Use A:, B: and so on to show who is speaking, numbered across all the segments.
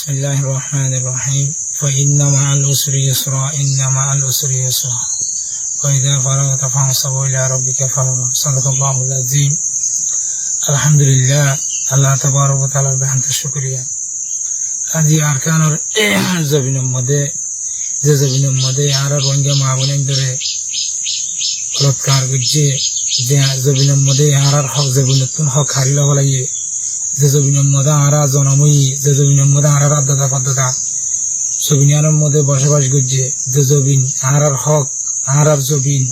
A: بسم الله الرحمن الرحيم فإن مع العسر يسرا إن مع العسر يسرا وإذا فرغت فانصب إلى ربك فارغب صدق الله العظيم الحمد لله الله تبارك وتعالى بحمد الشكرية هذه أركان زبين المدى زبين المدى على رونجا معبنين دري رد كارجي زبين المدى على الحق زبين التون حق حريلا ولايه জবিনের মধ্যে আরা জনময়ী যে জবিনের মধ্যে আরার আদাতা পদ্ধতা জবিনিয়ানের মধ্যে বসবাস করছে যে জবিন আরার হক আরার জবিন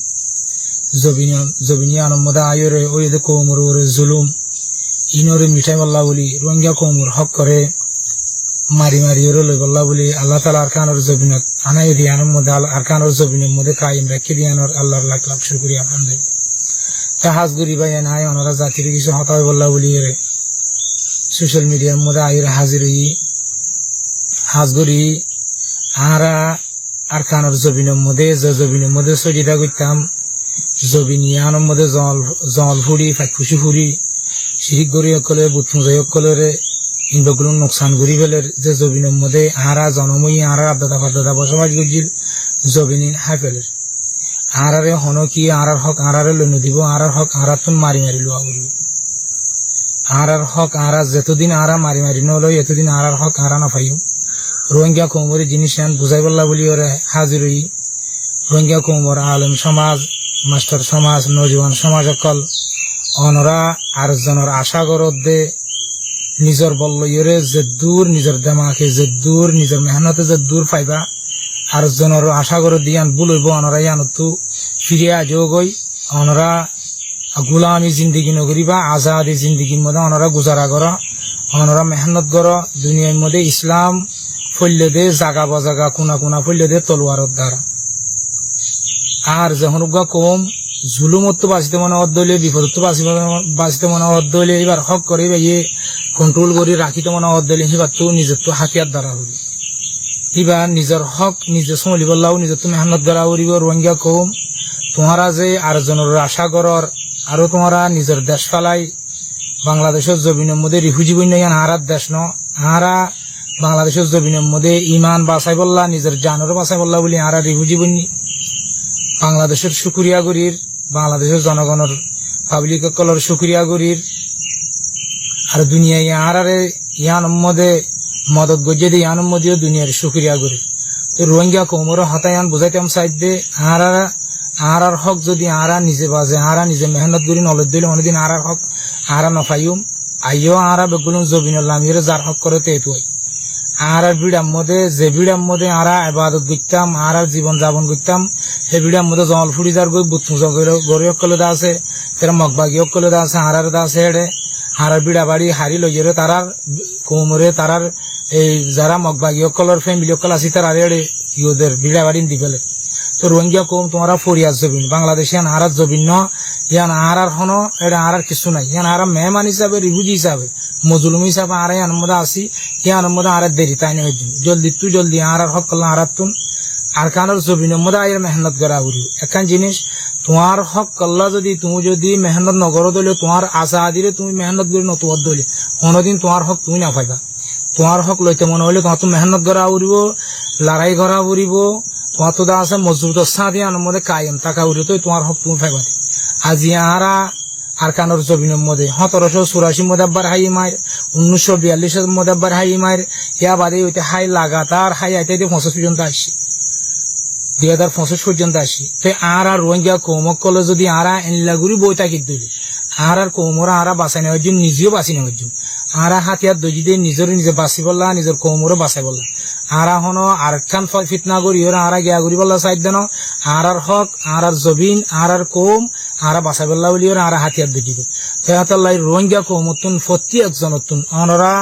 A: জবিনিয়ানের মধ্যে আয়রে ওই যে কৌমর ওরে জুলুম ইনরে মিঠাই বল্লা বলি রোহিঙ্গা কৌমর হক করে মারি মারি ওরে লই বল্লা বলি আল্লাহ তালা আরকানোর জবিনত আনাই দিয়ানোর মধ্যে আরকানোর জবিনের মধ্যে কায়েম রেখে দিয়ানোর আল্লাহর লাখ লাখ শুকরিয়া আলহামদুলিল্লাহ তা হাজগুড়ি ভাই নাই ওনারা জাতির কিছু হতাই বল্লা বলি এরে সোশ্যাল মিডিয়ার মধ্যে আইরে হাজগরি আরা আরকানোর জবিনের মধ্যে যে জবিনের মধ্যে সজিদা করতাম জবিনিয়ানোর মধ্যে জল ফুড়ি ফাঁকুশি ফুড়ি শিরিক গড়ি অকলে বুথুঁজাই অকলরে ইনবগুলো নোকসান করি ফেলের যে জবিনের মধ্যে আরা জনময়ী আরা আদাতা ফাদাতা বসবাস করছিল জবিনিন হাই ফেলের আরারে হন কি আরার হক আরারে লইন দিব আরার হক আরার তুন মারি মারি লোয়া করব আরার হক আরা যতদিন আরা মারি মারি নলই এতদিন আরার হক আরা না পাইম রোহিঙ্গা কৌমরি জিনিস বুঝাই বললা বলি ওরে হাজির হই রোহিঙ্গা কৌমর আলম সমাজ মাস্টার সমাজ নজওয়ান সমাজ অকল অনরা আর জনের আশা করত দে নিজের বল্লইরে যে দূর নিজের দেমাকে যে দূর নিজের মেহনতে যে দূর পাইবা আর জনের আশা করে দিয়ান বুলইব অনরা ইয়ানতু ফিরে আজও গই অনরা গুলামি জিন্দগি নগরিবা আজাদি জিন্দগির মধ্যে অনরা গুজারা কর অনরা মেহনত কর দুনিয়ার মধ্যে ইসলাম ফল্লে দে জাগা বাজাগা কোনা কোনা ফল্লে দে তলোয়ারত দ্বারা আর যখন কম জুলুমত বাঁচিতে মনে অদ্দলে বিপদত বাঁচিতে মনে অদ্দলে এবার হক করে ইয়ে কন্ট্রোল করে রাখিতে মনে অদ্দলে এবার তো নিজের তো হাতিয়ার দ্বারা হইব এবার নিজের হক নিজে চলিব লাও নিজের তো মেহনত দ্বারা উড়িব রোহিঙ্গা কম তোমারা যে আর জনের আশা করর আরো তোমরা নিজের দেশ ফালাই বাংলাদেশের জমিনের মধ্যে রিফিউজি বন্যা আহারার দেশ ন আহারা বাংলাদেশের জমিনের মধ্যে ইমান বাঁচাই বললা নিজের জানরও বাঁচাই বললা বলি আহারা রিফিউজি বন্যি বাংলাদেশের সুকুরিয়া গরির বাংলাদেশের জনগণের পাবলিক কলর সুকুরিয়া গরির আর দুনিয়ায় আহারে ইয়ান মধ্যে মদত গজিয়ে দিয়ে ইয়ান মধ্যেও দুনিয়ার সুকুরিয়া গরির তো রোহিঙ্গা কৌমর হতায়ান বুঝাইতাম সাইড দে আহারার হক যদি আরা নিজে বাজে আরা নিজে মেহনত করি নলেজ দিলে অনেকদিন আরার হক আরা নফাইম আইও আরা বেগুলো জবিনুল আমিরে যার হক করে তেতু আরার বিড়ার মধ্যে যে বিড়ার মধ্যে আরা ইবাদত করতাম আরার জীবন যাপন করতাম সেই বিড়ার মধ্যে জল ফুড়ি যার গই বুথুঁজা গড়ি অকলে দা আছে তারা মগবাগি অকলে দা আছে আরার দা আছে হেডে আরার বিড়া বাড়ি হারি লইরে তারার কোমরে তারার এই যারা মগবাগি অকলের ফ্যামিলি অকল আছে তারা হেডে ইউদের বিড়া বাড়ি দি ফেলে তো রোহিঙ্গা কম তোমরা ফরিয়াদ জবিন বাংলাদেশে আহার জবিন ন ইয়ান আহার হন এটা আহার কিছু নাই ইয়ান আহার মেহমান হিসাবে রিফিউজি হিসাবে মজলুম হিসাবে আরে আনমদা আসি ইয়ান মধ্যে আহার দেরি তাই নয় জলদি আহার হক করলাম আহার তুন আর কানোর জবিনের মধ্যে আয়ের মেহনত করা উড়ি একখান জিনিস তোমার হক করলা তুমি যদি মেহনত নগর দিলে তোমার আশা দিলে তুমি মেহনত করে নতুন দিলে কোনোদিন তোমার হক তুমি না পাইবা তোমার হক লইতে মনে হলে তোমার তো মেহনত করা উড়িব লড়াই করা উড়িব তোমার তো দা আছে মজবুত সাদিয়ানোর মধ্যে কায়েম থাকা উঠে তো তোমার হক তুমি পাইবা আজি আরা আরকানোর জবিনের মধ্যে 1784 মধ্যে একবার হাই মায়ের 1942 মধ্যে একবার হাই মায়ের ইয়া বাদে ওইতে হাই লাগাতার হাই আইতে 25 পর্যন্ত আসি 2025 পর্যন্ত আসি তো আর রোহিঙ্গা কৌমক কলে যদি আরা এনলাগুড়ি বই থাকি দিলি আর কৌমরা আরা বাঁচাই নেওয়ার জন্য নিজেও বাঁচি নেওয়ার জন্য আরা হাতিয়ার দজি দিয়ে নিজে বাঁচি বললা নিজের কৌমরও বাঁচাই বললা আরা হন আর খান ফিতনা করি ওরা আরা গিয়া করি বললা সাইড দেন আর হক আর জবিন আর কৌম আরা বাঁচাই বললা বলি ওরা আরা হাতিয়ার দজি দিয়ে সেহাতাল্লাই রোহিঙ্গা কৌমতুন প্রতি একজনতুন অনরা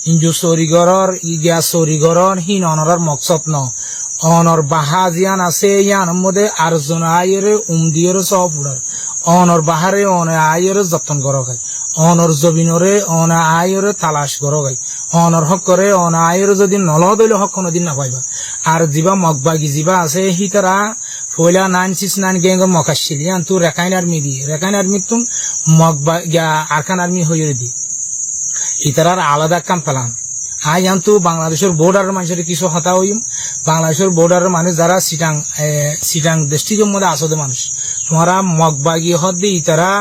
A: ইঞ্জু চৌরিগড়র ইগিয়া চৌরিগড়র হিন অনরার মকসদ ন অনর বাহাজিয়ান আছে ইয়ান মধ্যে আর জন আয়ের উমদিয়ের সব উড়ার অনর বাহারে অন আয়ের যত্ন করা হয় অনর জবিনরে অন আয়ের তালাশ করা হয় অনর হক করে অন আয়ের যদি নল দইলে হক কোনোদিন না পাইবা আর যিবা মগবাগি যিবা আছে হি তারা পয়লা 969 গ্যাং মকাশিল ইয়ান তু রেখাইন আর্মি তুম মগবা আরকান আর্মি হইরে দি ইতারার আলাদা কাম পেলাম আয়ান্তু বাংলাদেশের বর্ডারের মানুষের কিছু হতা হইম বাংলাদেশের বর্ডারের মানুষ যারা সিটাং ডিস্ট্রিক্টের মধ্যে আসতে মানুষ তোমরা মগবাগি হদ্দি তারা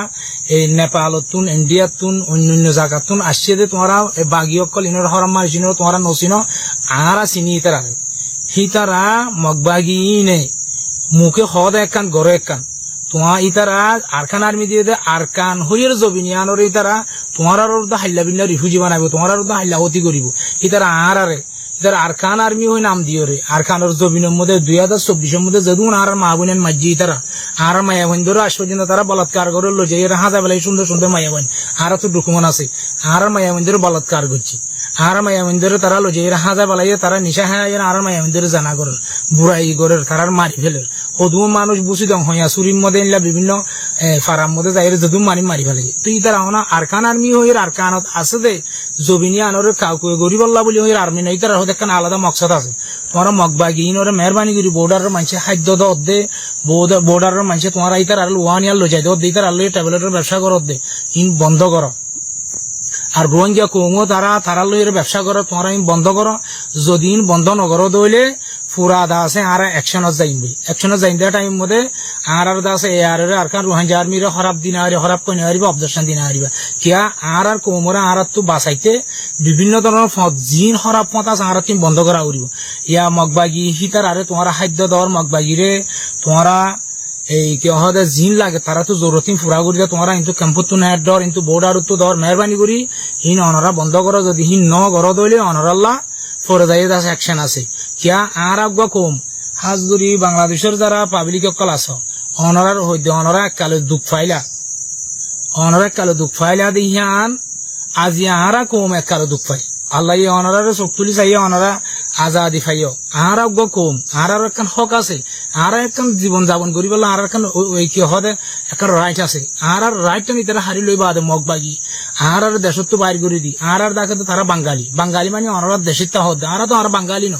A: এই নেপালতুন ইন্ডিয়াতুন অন্যান্য জায়গাতুন আসছে যে তোমরা বাগি অকল ইনর হরাম মানুষ ইনর তোমরা নচিন আরা চিনি তারা হিতারা মগবাগি নে মুখে হদ একখান গড়ে একখান তোমার ইতারা আরকান আর্মি দিয়ে আরকান হইয়ের জবিনিয়ানোর ইতারা তোমার হাল্লা বিল্লা রিফিউজি বানাবো তোমার হাল্লা হতি করিব ইতারা আরে ইতারা আরকান আর্মি হয়ে নাম দিও রে আরকানোর জবিনের মধ্যে 2024 মধ্যে যদুন আর মা বোনের মাঝি ইতারা আর মায়া বোন ধরো আজ পর্যন্ত তারা বলাৎকার করে লো যে এরা হাজা বেলায় সুন্দর সুন্দর মায়া বোন আর তো ডকুমেন্ট আছে আর মায়া বোন ধরে বলাৎকার করছে আর মায়া বোন ধরে তারা লো যে এরা হাজা বেলায় তারা নিশা হ্যাঁ আর মায়া বোন ধরে জানা করেন বুড়াই করেন তারার মারি ফেলের সদুম মানুষ বুঝি দং হইয়া চুরির মধ্যে এনলা বিভিন্ন ফার্ম মধ্যে যাই যদুম মারি ফেলে তো ইতারা হনা আরকান আর্মি হইর আরকানত আছে দে জবিনিয়া আনরে কাউকে গরিব আল্লাহ বলি হইর আর্মি নাই তারা হতে একটা আলাদা মকসদ আছে তোমার মগবাগি ইনরে মেহরবানি করি বর্ডারের মানুষে খাদ্য দে বর্ডারের মানুষে তোমার ইতার আর ওয়ানিয়ার লো যাই দে ইতার আলো ট্যাবলেটের ব্যবসা করত দে ইন বন্ধ করো আর রোহিঙ্গা কৌমো তারা লইয়ের ব্যবসা করো তোমরা বন্ধ করো যদি বন্ধ নগরো দইলে পুরা দা আছে আর অ্যাকশনত যাইম দেওয়া টাইম মধ্যে আর দা আছে আর কারণ রোহিঙ্গা আর্মির হরাপ দিন আরি হরাপ কই হারিবা অবদর্শন দিন হারিবা কিয়া আর কৌমরা আর তো বাঁচাইতে বিভিন্ন ধরনের জিন হরাপ পথ আছে আর তুমি বন্ধ করা উড়িব ইয়া মগবাগি হিতার আরে তোমার খাদ্য দর মগবাগিরে তোমরা এই কি হদে জিন লাগে তারা তো জরুরতিন ফুরা করি তোমরা কিন্তু ক্যাম্পত তো নেট দর কিন্তু বর্ডার তো দর মেহরবানি করি হিন অনরা বন্ধ করো যদি হিন ন গর দইলে অনরাল্লাহ ফৌজদারি দাস অ্যাকশন আছে কিয়া আর আগুয়া কম হাজগুড়ি বাংলাদেশের যারা পাবলিক অকল আছ অনরার হইতে অনরা এককালে দুঃখ ফাইলা দিহিয়ান আজি আরা কম এককালে দুঃখ ফাই আল্লাহ অনরার চোখ তুলি চাইয়া অনরা আজাদি ফাইও আর আগুয়া কম আর একখান হক আছে আর একখান জীবন যাপন করি বলে আর একখান ওই কি হদে একটা রাইট আছে আর রাইটটা নিতে হারি লই বাদে মগবাগি আর দেশত তো বাইর করে দি আর দেখে তো তারা বাঙালি মানে অনরার দেশের তা হদ আর তো আর বাঙালি ন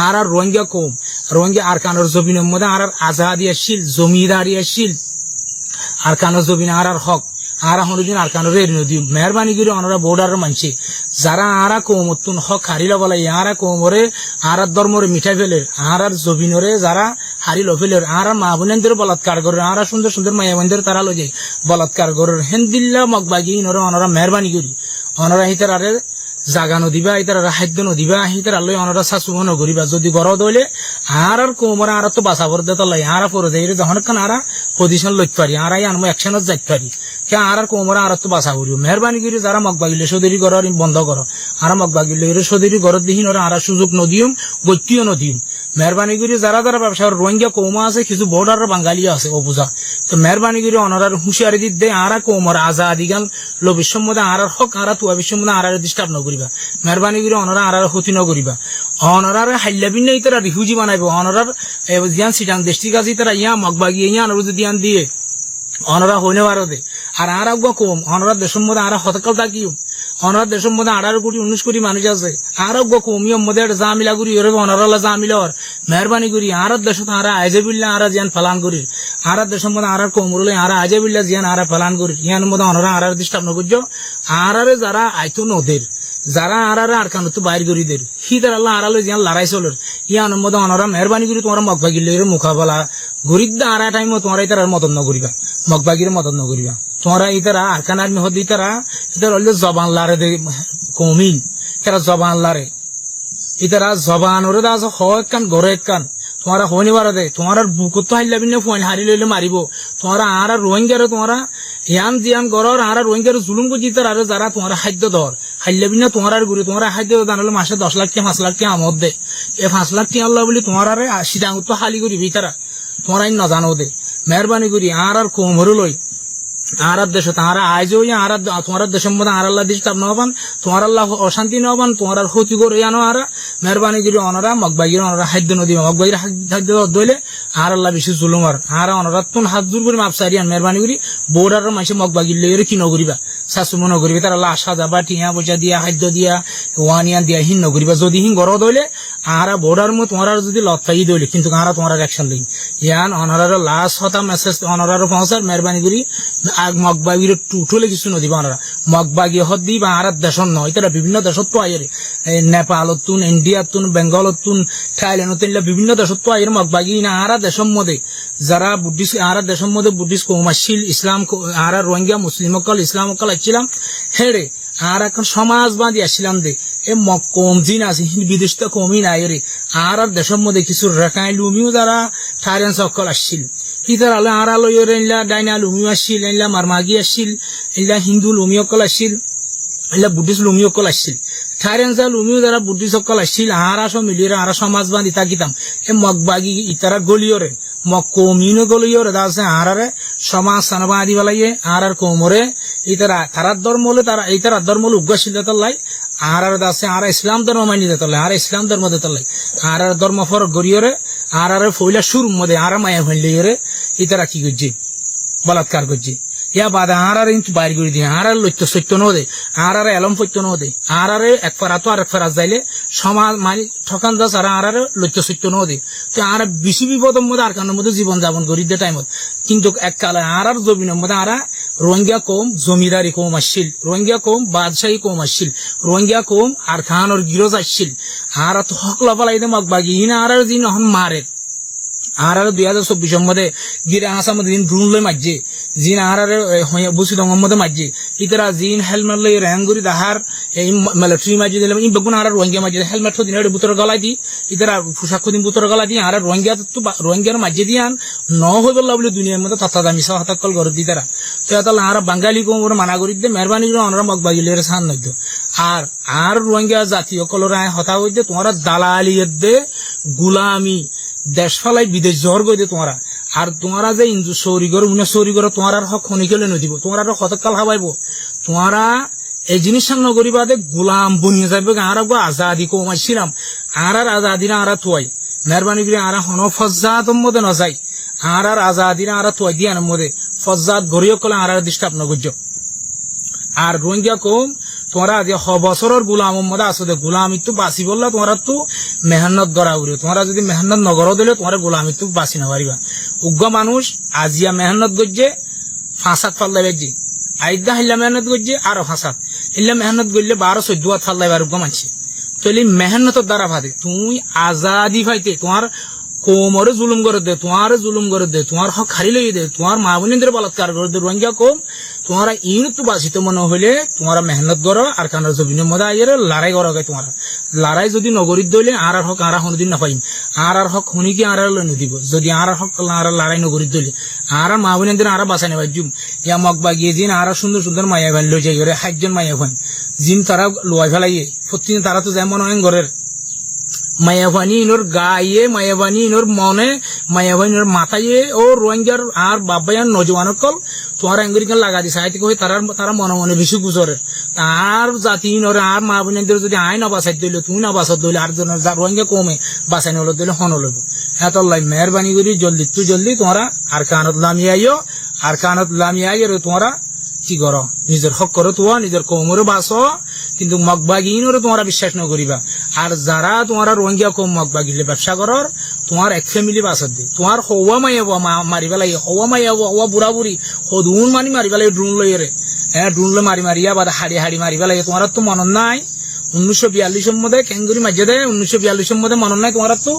A: আর রোহিঙ্গা কম রোহিঙ্গা আর কানোর জবিনের মধ্যে আর আজাদি আসিল জমিদারি আসিল আর কানোর জবিন আর হক আর হনুদিন আর কানোর নদী মেহরবানি করে অনরা বর্ডারের মানছে যারা আর কৌমতুন হক হারিল বলে আর কৌমরে আর ধর্মরে মিঠাই ফেলের আর জবিনরে যারা হারিল ফেলের আর মা বোনেদের বলাৎকার করে আর সুন্দর সুন্দর মায়া বোনদের তারা লই যায় বলাৎকার করে হেন্দিল্লা মগবাগি ইনরে অনরা মেহরবানি করি অনরা হিতার আরে জাগা নদিবা ইতার খাদ্য নদিবা হিতার আল্লাহ অনরা শাশু নগরিবা যদি গর দইলে আর কৌমরা আর তো বাঁচাবর দে তলাই আর পরে যাই যখন আর পজিশন লইতে পারি আর আনবো অ্যাকশনত যাইতে পারি কে আর কৌমরা আর তো বাঁচা করিব মেহরবানি করি যারা মগবাগিলে সদেরি ঘর বন্ধ করো আর মগবাগিলে সদেরি ঘরত দিহিন ওরা আর সুযোগ নদিম গত্যিও নদিম মেহরবানি করি যারা যারা ব্যবসার রোহিঙ্গা কৌমা আছে কিছু বর্ডার বাঙালি আছে অবুঝা তো মেহরবানি করি অনারার হুঁশিয়ারি দিত দে আর কৌমর আজাদি গান লবিশ্ব মধ্যে আর হক আর তুয়া বিশ্ব মধ্যে আর ডিস্টার্ব নকরিবা মেহরবানি করি অনরা আর ক্ষতি নকরিবা অনরার হাইলাবিন নেই তারা রিফিউজি বানাইব অনরার জিয়ান সিটাং ডিস্ট্রিক্ট আছে তারা ইয়া মগবাগি ইয়া অনুরোধ দিয়ান দিয়ে অনরা হইনে পারো দে আর আগুয়া কম অনরা দেশের মধ্যে আর হতকাল থাকিও অনরা দেশের মধ্যে 18 কোটি 19 কোটি মানুষ আছে আর আগুয়া কমিয়ম মধ্যে জামিলা করি এর অনরালা জামিলার মেহরবানি করি আর দেশ আর আইজাবিল্লা আর জিয়ান ফালান করি আর দেশের মধ্যে আর কমরলে আর আইজাবিল্লা জিয়ান আর ফালান করি ইয়ান মধ্যে অনরা আর ডিস্টার্ব নকরছো আর যারা আইতো নদের যারা আর কানো তো বাইর করি দের হিতার আল্লাহ আড়ালে জিয়ান লড়াই চলের ইয়ান মধ্যে অনরা মেহরবানি করি তোমার মগবাগিলের মুখাবলা গরিব আর টাইম তোমার ইতার মদত নকরিবা মগবাগির মদত নকরিবা তোমরা ইতারা আরকান আর্মি হদ ইতারা ইতার হলে জবান লারে দে কমিন তারা জবান লারে ইতারা জবান ওরে দা হয় কান গড়ে কান তোমারা হনি বারে দে তোমার বুকত তো হাইলাবি না ফোন হারি লইলে মারিব তোমারা আর রোহিঙ্গারে তোমারা ইয়ান জিয়ান গড়র আর রোহিঙ্গারে জুলুম কো জিতার আর যারা তোমার খাদ্য দর হাইলাবি না তোমার গুরি তোমার খাদ্য দান হলে মাসে 10 লাখ টাকা 5 লাখ টাকা আমদ দে এ 5 লাখ টাকা আল্লাহ বলি তোমার আরে সিটাং তো খালি করি ভিতরা তোমার না জানো দে মেহরবানি করি আর কোমর লই আর দেশ তারা আইজও আর তোমার দেশের মধ্যে আর আল্লাহ ডিস্টার্ব নবান তোমার আল্লাহ অশান্তি নবান তোমার ক্ষতি করে আনো আর মেহরবানি করি অনরা মগবাগির অনরা খাদ্য নদী মগবাগির খাদ্য দইলে আর আল্লাহ বেশি জুলুম আর অনরা তুন হাত দূর করে মাপসারি আন মেহরবানি করি বর্ডারের মাসে মগবাগির লইরে কি নগরিবা শাশুম নগরিবা তার আল্লাহ আসা যাবা টিয়া পয়সা দিয়া খাদ্য দিয়া ওয়ানিয়ান দিয়া হিন নগরিবা যদি হিন গর দইলে আর বর্ডার মধ্যে তোমার যদি লত পাই দইলে কিন্তু আর তোমার অ্যাকশন লই ইয়ান অনারার লাস্ট হতা মেসেজ অনারার পৌঁছার মেহরবানি করি আগ মগবাগির টুটলে কিছু নদী অনারা মগবাগি হদ দি বা আর দেশত নয় তারা বিভিন্ন দেশত তো আইরে নেপালতুন ইন্ডিয়াতুন বেঙ্গলতুন থাইল্যান্ডতুন বিভিন্ন দেশত তো আইরে মগবাগি না আর দেশের মধ্যে যারা বুদ্ধিস্ট আর দেশের মধ্যে বুদ্ধিস্ট কৌম আসছিল ইসলাম আর রোহিঙ্গা মুসলিম অকল ইসলাম অকল আসছিলাম হেরে আর এখন সমাজবাদী আসছিলাম দে এ কম জিন আছে বিদেশ তো কমই নাই রে আর দেশের মধ্যে কিছু রেখাই লুমিও যারা থাইল্যান্ড সকল আসছিল ইতার আলো আর আলো ইলা ডাইনা লুমিও আসছিল ইলা মারমাগি আসছিল ইলা হিন্দু লুমি অকল আসছিল ইলা বুদ্ধিস্ট লুমি অকল আসছিল থাইল্যান্ড লুমিও যারা বুদ্ধিস্ট সকল আসছিল আর সব মিলিয়ে আর সমাজবাদী তাকিতাম এ মগবাগি ইতারা গলিয়রে কমিউনো গলিয়রে দাসে আরারে সমাজ সানবাদী বলাইয়ে আর কোমরে ইতারা তারার ধর্ম হলে তারা এই তারার ধর্ম হলে উগ্রশীল লাই আর দাসে আর ইসলাম ধর্ম মানি দিতে আর ইসলাম ধর্ম দিতে লাই আর ধর্ম ফর গড়িয়রে আর ফইলা সুর মধ্যে আর মায়া হইলে ইতারা কি করছে বলাৎকার করছে ইয়া বাদে আর ইন্তু বাইর করে দিয়ে আর লইত্য সত্য নদে আর এলম সত্য নদে আর এক ফেরা তো আর এক ফেরা যাইলে সমাজ মানে ঠকান দাস আর লইত্য সত্য নদে তো আর বেশি বিপদের মধ্যে আর কানের মধ্যে জীবন যাপন করি দে টাইমত কিন্তু এককালে আর জমিনের মধ্যে আর রোহিঙ্গা কম জমিদারি কম আসছিল রোহিঙ্গা কম বাদশাহী কম আসছিল রোহিঙ্গা কম আর খানোর গিরজ আসছিল আর তো হকলা পালাই দে মগবাগি ইনা আর যিনি হন মারে আর 2024 মধ্যে গিরে আসাম দিন ড্রোন লই মাঝে জিন আর বসি দঙ্গর মধ্যে মাঝে ইতারা জিন হেলমেট লই র্যাঙ্গুরি দাহার এই মিলিটারি মাঝে দিলাম ই বেগুন আর রোহিঙ্গা মাঝে হেলমেট দিন বুতর গলায় দি ইতারা পোশাক দিন বুতর গলা দি আর রোহিঙ্গা তো রোহিঙ্গার মাঝে দিয়ান ন হয়ে গেল বলে দুনিয়ার মধ্যে তথা দামি সহ হাতাকল ঘর দি তারা তো এতলা আর বাঙালি কম মানা করি দে মেহরবানি করে অনরা মগবাগিলের সান নইদ আর রোহিঙ্গা জাতীয় কলরায় হতা হইতে তোমার দালালিয়ত দে গুলামি দেশ ফালাই বিদেশ জ্বর গই দে তোমারা আর তোমারা যে ইন্দু সৌরিগর উনি সৌরিগর তোমার আর হক খনিকেলে নদিব তোমার আর হতকাল হাবাইব তোমারা এই জিনিস সামনে করিবা দে গোলাম বনিয়ে যাবে আর আজাদি কমাইছিলাম আর আজাদিরা আর তুয়াই মেহরবানি করে আর হন ফজ্জাত মধ্যে না যাই আর আজাদিরা আর তুয়াই দিয়ার মধ্যে ফজ্জাত গড়িয়ে কলে আর ডিস্টার্ব নগর্য আর রোহিঙ্গা কম তোমরা যে বছরের গুলাম মধ্যে আসো দে গুলামি তো বাঁচি বললা তোমরা তো মেহনত করা উড়ে তোমরা যদি মেহনত নগর দিলে তোমার গোলামি তো বাঁচি না পারিবা উগ্র মানুষ আজিয়া মেহনত করছে ফাঁসাত ফাল্লাই বেজি আইদা হিল্লা মেহনত করছে আরো ফাঁসাত হিল্লা মেহনত করলে 12-14 হাত ফাল্লাই বার উগ্র মানছে তাহলে মেহনতের দ্বারা ভাদে তুমি আজাদি পাইতে তোমার কোমরে জুলুম করে দে তোমার হক হারি লই দে তোমার মা বোনদের বলাৎকার করে দে রোহিঙ্গা কম তোমারা ইউনিট তো বাঁচিত মনে হইলে তোমরা মেহনত করো আর কানার জমিনের মধ্যে আইয়ের লড়াই করো তোমরা লড়াই যদি নগরীত দইলে আর হক আর হনদিন না পাইম আর হক হনি কি আর লই নদিব যদি আর হক আর লড়াই নগরীত দইলে আর মা বোনদের আর বাঁচানে বাজুম ইয়া মগবা গিয়ে জিন আর সুন্দর সুন্দর মায়া ভান লই যাই করে 60 জন মায়া ভান জিন তারা লয় ফেলাইয়ে প্রতিদিন তারা তো যেমন হয় ঘরের মায়াবানি ইনোর গায়ে মায়াবানি ইনোর মনে মায়াবানি ইনোর মাথায় ও রোহিঙ্গার আর বাবায়ান নজওয়ান কল তোমার আঙ্গুরিকান লাগা দিছে আইতে কই তারা মনে মনে বেশি গুজরে তার জাতি ইনোর আর মা বোনদের যদি আইন বাঁচাই দিলে তুমি না বাঁচাত দিলে আর জন রোহিঙ্গা কমে বাঁচাই নল দিলে হন লব এত লাই মেহরবানি করি জলদি তোমরা আর কানত লামি আইয়ে তোমরা কি করো নিজের হক করো তোমার নিজের কমরে বাঁচো কিন্তু মগবাগিনরে তোমরা বিশ্বাস ন করিবা আর যারা তোমরা রোহিঙ্গা কম মগবাগিলে ব্যবসা করর তোমার এক ফ্যামিলি বাঁচাত দে তোমার হওয়া মাইয়াবো মারিবা লাগে হওয়া মাইয়াবো হওয়া বুড়া বুড়ি হদুন মানি মারিবা লাগে ড্রোন লইরে ড্রোন লই মারিয়া বাদা হাড়ি মারিবা লাগে তোমার তো মনন নাই 1942 মধ্যে কেঙ্গুরি মাঝে দেয় 1942 মধ্যে মনন নাই তোমার তো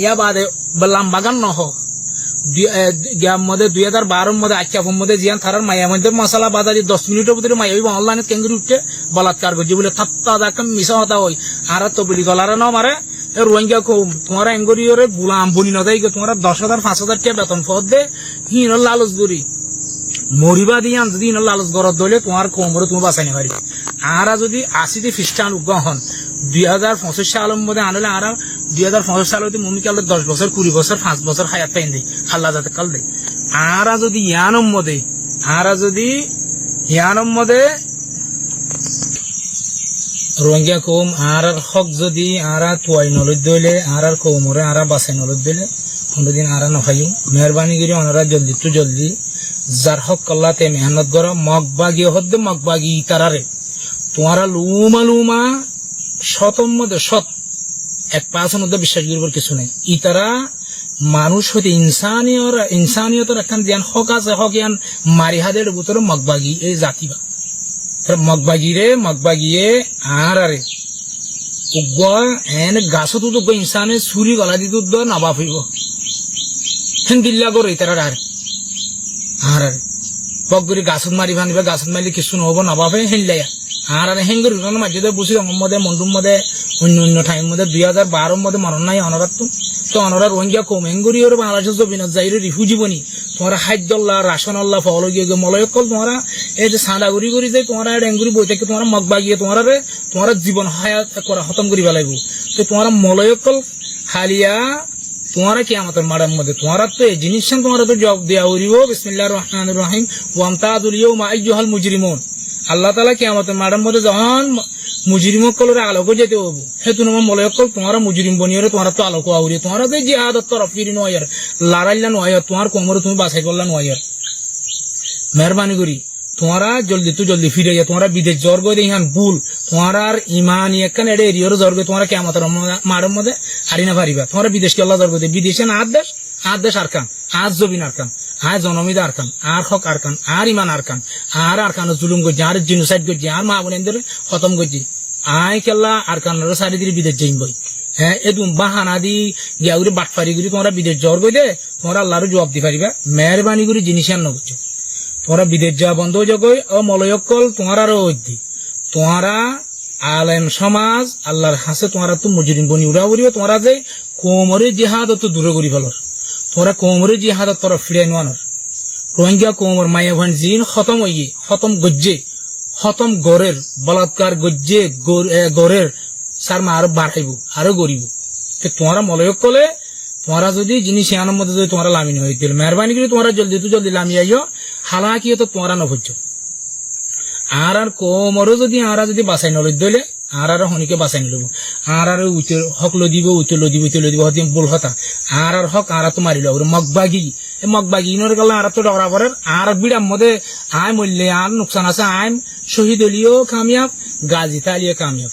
A: ইয়া বাদে বললাম বাগান নহ মধ্যে 2012 মধ্যে আখ্যাপ মধ্যে জিয়ান থারার মায়া মধ্যে মশলা বাজারি 10 মিনিটের ভিতরে মায়া অনলাইনে কেঙ্গুরি উঠে বলাৎকার করছে বলে থাপ্তা দাকা মিশা হতা হই আর তো বলি গলারে ন মারে রোহিঙ্গা কম তোমার এঙ্গুরিওরে গুলাম বনি না যাই তোমার 10,000 5,000 টাকা বেতন ফদ দে হিন লালচ গরি মরিবা দিয়ান যদি হিন লালচ গরত দইলে তোমার কোমরে তুমি বাঁচাই না পারি আর যদি 80 খ্রিস্টান উগ্রহন 2025 সালের মধ্যে আনলে আর 2025 সালে মমিকাল 10 বছর 20 বছর 5 বছর হায়াত পাইন দে আল্লাহ যাতে কাল দে আর যদি ইয়ানম মধ্যে রোহিঙ্গা কম আর হক যদি আর তুয়াই নলদ দইলে আর কমরে আর বাসাই নলদ দইলে কোনদিন আর নখাইও মেহরবানি করে ওনারা জলদি যার হক কল্লাতে মেহনত করো মগবাগি হদ্দে মগবাগি তারারে তোমারা লুমা শতম মধ্যে 1% মধ্যে বিশ্বাস করবার কিছু নাই ইতারা মানুষ হতে ইনসানিয়তর একখান জ্ঞান হক আছে হক ইয়ান মারি হাদের ভিতরে মগবাগি এই জাতিবা মগবাগিয়ে আরে উগ্র এন গাছত উদ্যোগ ইনসানে ছুরি গলা দিত নাবা ফিব হেন গিল্লা করে তারা আরে বকগুড়ি গাছত মারি ভানিবা গাছত মারিলে কিছু নহব নাবাফে হেনলাইয়া আর হেঙ্গুর মাঝে বসি মধ্যে মন্ডুর মধ্যে অন্য ঠাইম মধ্যে 2012 মধ্যে মরণ নাই অনরাত তো অনরা রোহিঙ্গা কম হেঙ্গুরি ওর বাংলাদেশের জমিনত যাই রিফিউজি বনি তোমরা খাদ্যল্লা রাশনল্লা ফল গিয়ে মলয়কল তোমরা এই যে সাদা গুড়ি করে যাই তোমরা ডেঙ্গুরি বই থেকে তোমরা মগবাগিয়ে তোমরা জীবন হায়াত করা খতম করি পেলাইব তো তোমরা মলয়কল হালিয়া তোমারা কি আমাদের মারার মধ্যে তোমারা তো এই জিনিস তোমরা তো জবাব দেওয়া উড়িব বিসমিল্লাহির রহমানির রহিম ওয়ামতাজুল ইয়াউমা আইয়ুহাল মুজরিমুন আল্লাহ তাআলা কি আমাদের মারার মধ্যে যখন মুজরিমকলরে আলোক যেতে হবো হেতু নম মলয়কল তোমরা মুজরিম বনিয়রে তোমরা তো আলোক আউরি তোমরা তো জিহাদত তরফ ফিরি নয়ার লড়াইলা নয়ার তোমার কোমরে তুমি বাছাই করলা নয়ার মেহরবানি করি তোমরা জলদি ফিরে যা তোমরা বিদেশ জর্গ দেহান ভুল তোমরা ইমান একখান এড়ে এরিয়র জর্গ তোমরা কি আমাদের মারের মধ্যে হারি না পারিবা তোমরা বিদেশকে আল্লাহ জর্গ দে বিদেশে না আট দেশ আরকান আজ জবিন আরকান আর জনমিদা আরকান আর হক আরকান আর ইমান আরকান জুলুম করছি আর জিনোসাইড করছি আর মা বোনদের খতম করছি আয় কেল্লা আরকান সারি দিয়ে বিদেশ যাইম বই হ্যাঁ এদুম বাহানা দি গিয়াউরি বাটফারি করি তোমরা বিদেশ জর্গ দে তোমরা আল্লাহর জবাব দি পারিবা মেহরবানি করি জিনিস আন করছো তোমরা বিদেশ যাওয়া বন্ধ হয়ে যাবে ও মলয়কল তোমার আরো ঐতি তোমরা আলেম সমাজ আল্লাহর হাসে তোমরা তো মজুরিম বনি উড়া উড়িও তোমরা যে কোমরে জিহাদ তো দূরে করি ফেলর তোমরা কোমরে জিহাদ তোরা ফিরাই নোয়ানোর রোহিঙ্গা কোমর মায়া ভান জিন খতম হইয়ে খতম গজ্জে খতম গড়ের বলাৎকার গজ্জে গড়ের সার মা আরো বাড়াইব আরো গরিব তোমরা মলয়কলে তোমরা যদি জিনিস আনার মধ্যে যদি তোমরা লামিনী হয়ে দিল মেহরবানি করে তোমরা জলদি লামি আইও হালাকি তো তোমরা নভজ্য আর কোমরও যদি আরা যদি বাঁচাই নল দিলে আর হনিকে বাঁচাই নিলব আর হক লদিব লদিব হতে বল হতা আর হক আর তো মারিল মগবাগি ইনর গেল আর তো ডরা পড়ে আর বিড়ার মধ্যে আয় মূল্যে আর নোকসান আছে আয় শহীদ হলিও কামিয়াব গাজী তালিয়ে কামিয়াব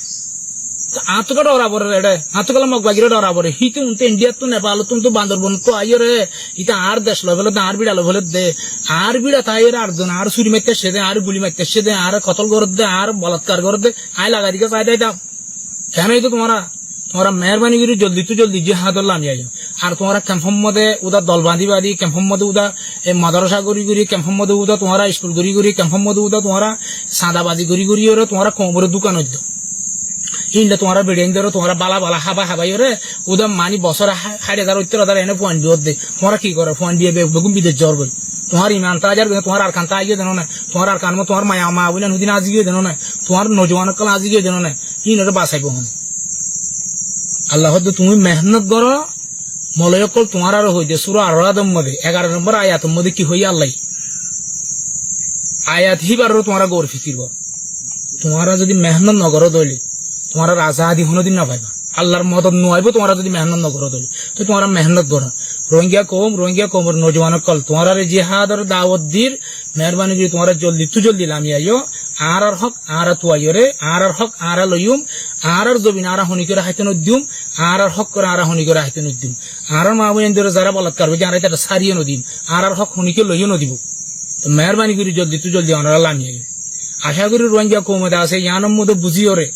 A: আতকা ডরা পড়ে রে আতকাল মগবাগিরে ডরা পড়ে হিতে উনতে ইন্ডিয়া তো নেপাল তো বান্দরবন তো আইয় রে ইটা আর দেশ লবেলে আর বিড়া লবেলে দে আর বিড়া তাই আর জন আর ছুরি মারতে সে দে আর গুলি মারতে সে দে আর কতল করে দে আর বলাৎকার করে দে আয় লাগা দিকে চাই দেয় দাও কেন তো তোমরা মেহরবানি করে জলদি জিহাদ লামি আইও আর তোমরা ক্যাম্পম মধ্যে উদা দল বাঁধি ক্যাম্পম মধ্যে উদা মাদ্রাসা করি ক্যাম্পম মধ্যে উদা তোমরা স্কুল করি ক্যাম্পম মধ্যে উদা তোমরা সাদাবাজি করি তোমরা কোমরের দোকান হইতো ইন্ডা তোমরা বেড়ে ধরো তোমরা বালা হাবাই রে ওদের মানি বছর 60,000 এনে পয়েন্ট দিয়ে দে তোমরা কি করো পয়েন্ট দিয়ে বেগুন বিদেশ জ্বর বই তোমার ইমান তাজার তোমার আর কান্তা আগিয়ে দেনো না তোমার আর কানমো তোমার মায়া মা বলেন হুদিন আজিয়ে দেনো না তোমার নজওয়ান কাল আজিয়ে দেনো না ইনরে বাঁচাইব হন আল্লাহ তুমি মেহনত করো মলয়কল তোমার আরো হইতে সূরা আর-রাদম মধ্যে 11 নম্বর আয়াতের মধ্যে কি হই আল্লাহ আয়াত হিবারও তোমরা গৌর ফিকির তোমরা যদি মেহনত নগর দইলে তোমার আজাদি কোনোদিন না পাইবা আল্লাহর মদত নোয়াইব তোমরা যদি মেহনত নগর দইলে তো তোমরা মেহনত করো রোহিঙ্গা কৌমর নজওয়ান কল তোমরা জিহাদর দাওয়াত দির মেহরবানি করে তোমরা জলদি লামি আইও আর হক আর তো আইও রে আর হক আর লইম আর জবিন আর হনি করে হাইতে নদিম আর হক করে আর হনি করে হাইতে নদিম আর মা বোন ধরে যারা বলাৎকার করবে আর এটা সারিয়ে নদিম আর হক হনিকে লইও নদিব তো মেহরবানি করে জলদি আমরা লামি আইও আশা করি রোহিঙ্গা কৌমতে আছে ইয়ানোর মধ্যে বুঝিও রে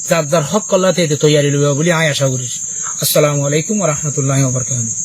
A: যার হক কল্লাতে তৈরি লইব বলে আশা করি আসসালামু আলাইকুম ওয়া রাহমাতুল্লাহি ওয়া বারাকাতুহু